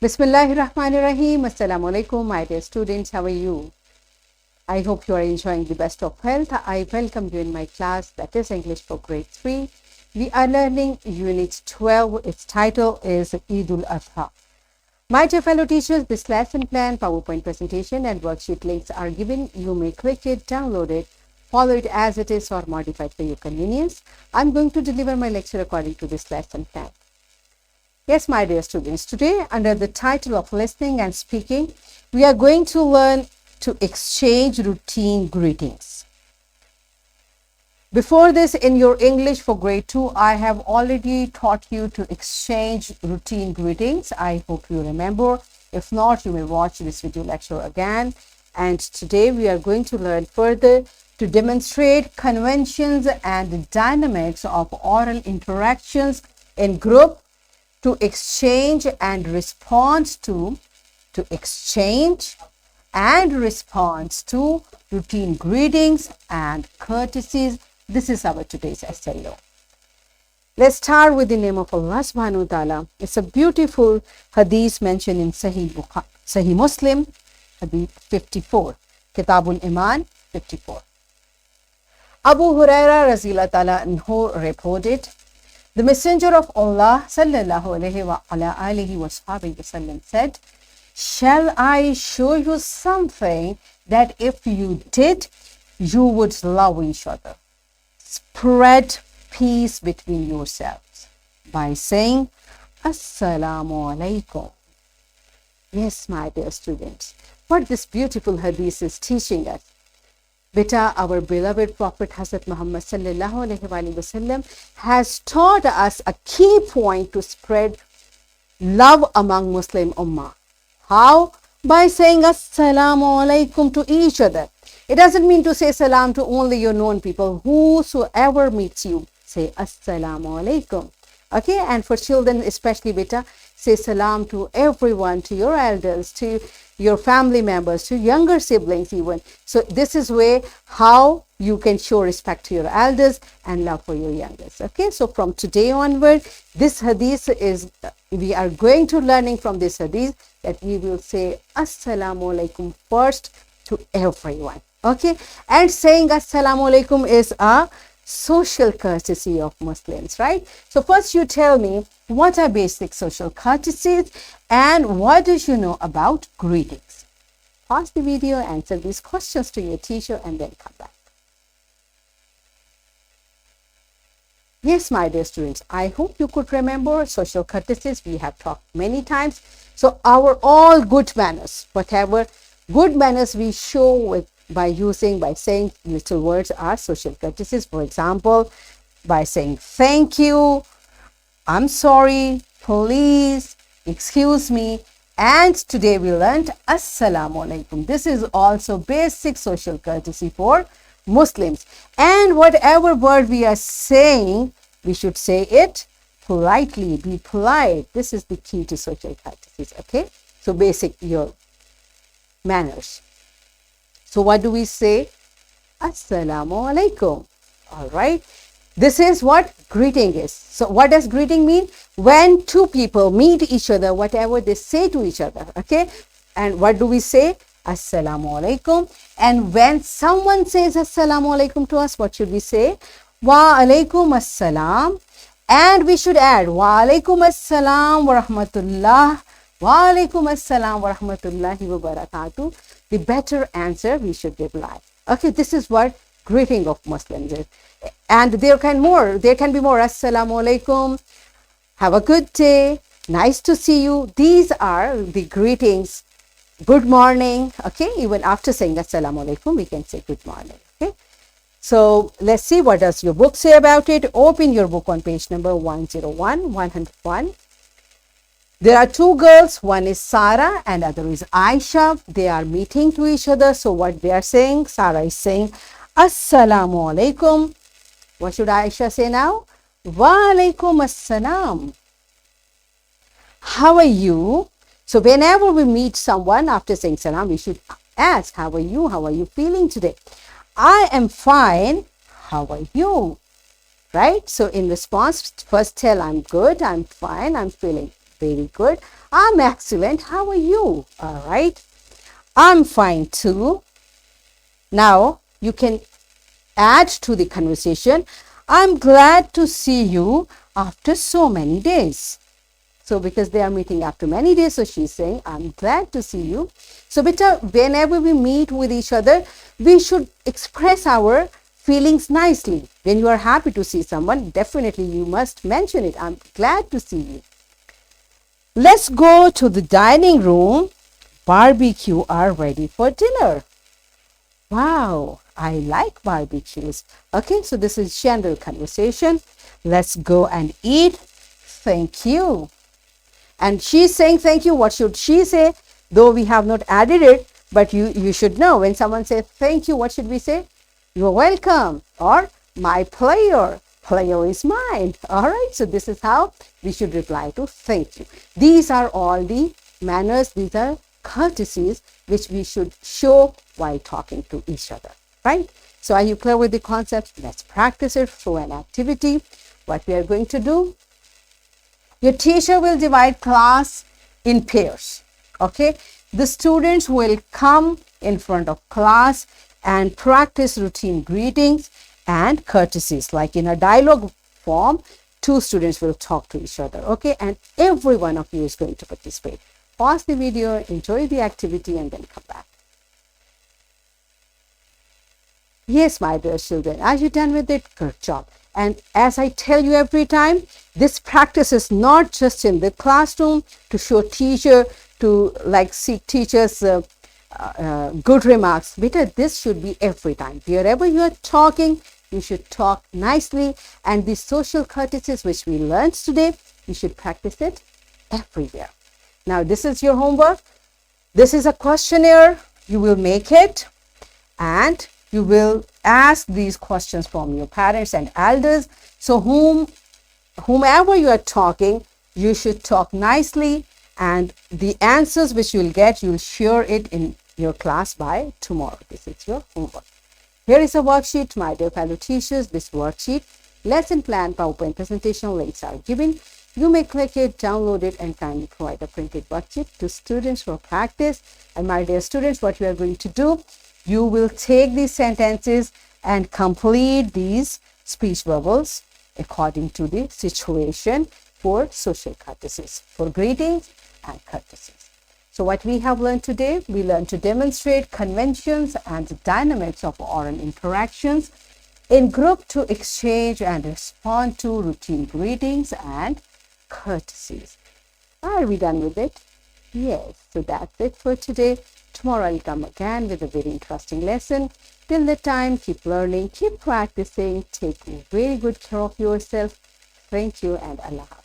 Bismillahirrahmanirrahim. Assalamu alaikum, my dear students. How are you? I hope you are enjoying the best of health. I welcome you in my class, that is English for grade 3. We are learning Unit 12. Its title is Eid al-Adha. My dear fellow teachers, this lesson plan, PowerPoint presentation and worksheet links are given. You may click it, download it, follow it as it is or modify it for your convenience. I'm going to deliver my lecture according to this lesson plan. Yes, my dear students, today under the title of listening and speaking, we are going to learn to exchange routine greetings. Before this, in your English for grade 2, I have already taught you to exchange routine greetings. I hope you remember. If not, you may watch this video lecture again. And today we are going to learn further to demonstrate conventions and dynamics of oral interactions in group, to exchange and response to exchange and response to routine greetings and courtesies. This is our today's SLO. Let's start with the name of Allah subhanahu wa ta'ala. It's a beautiful hadith mentioned in Sahih Muslim, hadith 54, Kitabul Iman 54. Abu Huraira raziyallahu ta'ala anhu reported, the Messenger of Allah sallallahu alayhi wa alihi wasallam said, shall I show you something that if you did, you would love each other? Spread peace between yourselves by saying, Assalamu alaikum. Yes, my dear students, what this beautiful hadith is teaching us. Beta, our beloved Prophet Hazrat Muhammad sallallahu alaihi wasallam has taught us a key point to spread love among Muslim Ummah. How? By saying Assalamu alaikum to each other. It doesn't mean to say salam to only your known people. Whosoever meets you, say Assalamu alaikum. Okay, and for children especially, beta, say salam to everyone, to your elders, to your family members, to younger siblings even. So this is way how you can show respect to your elders and love for your youngest. Okay, so from today onward, this hadith is, we are going to learning from this hadith that we will say Assalamu alaikum first to everyone. Okay, and saying Assalamu alaikum is a social courtesy of Muslims, right? So first you tell me what are basic social courtesies and what do you know about greetings? Pause the video, answer these questions to your teacher and then come back. Yes, my dear students, I hope you could remember social courtesies. We have talked many times. So our all good manners, whatever good manners we show by saying little words are social courtesies. For example, by saying thank you, I'm sorry, please, excuse me, and today we learned Assalamu alaikum. This is also basic social courtesy for Muslims. And whatever word we are saying, we should say it politely, be polite. This is the key to social courtesies, okay? So basic your manners. So what do we say? Assalamu alaikum. All right. This is what greeting is. So what does greeting mean? When two people meet each other, whatever they say to each other, okay? And what do we say? Assalamu alaikum. And when someone says Assalamu alaikum to us, what should we say? Wa alaikum assalam. And we should add Wa alaikum assalam wa rahmatullah. Wa alaikum assalam wa rahmatullahi wa barakatuh. The better answer we should reply. Okay, this is what greeting of Muslims is. And there can be more. Assalamu alaikum. Have a good day. Nice to see you. These are the greetings. Good morning. Okay, even after saying Assalamu alaikum, we can say good morning. Okay. So let's see what does your book say about it. Open your book on page number 101. There are two girls, one is Sarah and other is Aisha. They are meeting to each other. So what they are saying, Sarah is saying, Assalamu alaikum. What should Aisha say now? Wa alaikum assalam. How are you? So whenever we meet someone after saying salam, we should ask, how are you? How are you feeling today? I am fine. How are you? Right? So in response, first tell I'm good, I'm fine, I'm feeling Very good. I'm excellent. How are you? All right. I'm fine too. Now you can add to the conversation. I'm glad to see you after so many days. So because they are meeting after many days, so she's saying, I'm glad to see you. So beta, whenever we meet with each other, we should express our feelings nicely. When you are happy to see someone, definitely you must mention it. I'm glad to see you. Let's go to the dining room. Barbecue are ready for dinner. Wow, I like barbecues. Okay, so this is general conversation. Let's go and eat. Thank you. And she's saying thank you. What should she say? Though we have not added it, but you should know when someone says thank you, what should we say? You're welcome, or my player. Player is mine. All right. So this is how we should reply to thank you. These are all the manners. These are courtesies which we should show while talking to each other. Right. So are you clear with the concept? Let's practice it through an activity. What we are going to do? Your teacher will divide class in pairs. Okay. The students will come in front of class and practice routine greetings and courtesies. Like in a dialogue form, two students will talk to each other. Okay. And every one of you is going to participate. Pause the video, enjoy the activity, and then come back. Yes, my dear children, are you done with it? Good job. And as I tell you every time, this practice is not just in the classroom to show teacher, to like seek teachers' good remarks. Beta, this should be every time. Wherever you are talking, you should talk nicely. And the social courtesies which we learned today, you should practice it everywhere. Now, this is your homework. This is a questionnaire. You will make it and you will ask these questions from your parents and elders. So whomever you are talking, you should talk nicely, and the answers which you will get, you will share it in your class by tomorrow. This is your homework. Here is a worksheet, my dear fellow teachers. This worksheet, lesson plan, PowerPoint presentation links are given. You may click it, download it, and kindly provide a printed worksheet to students for practice. And my dear students, what you are going to do, you will take these sentences and complete these speech bubbles according to the situation for social courtesies, for greetings and courtesies. So what we have learned today, we learned to demonstrate conventions and dynamics of oral interactions in group to exchange and respond to routine greetings and courtesies. Are we done with it? Yes. So that's it for today. Tomorrow I'll come again with a very interesting lesson. Till the time, keep learning, keep practicing, take very good care of yourself. Thank you and Allah Hafiz.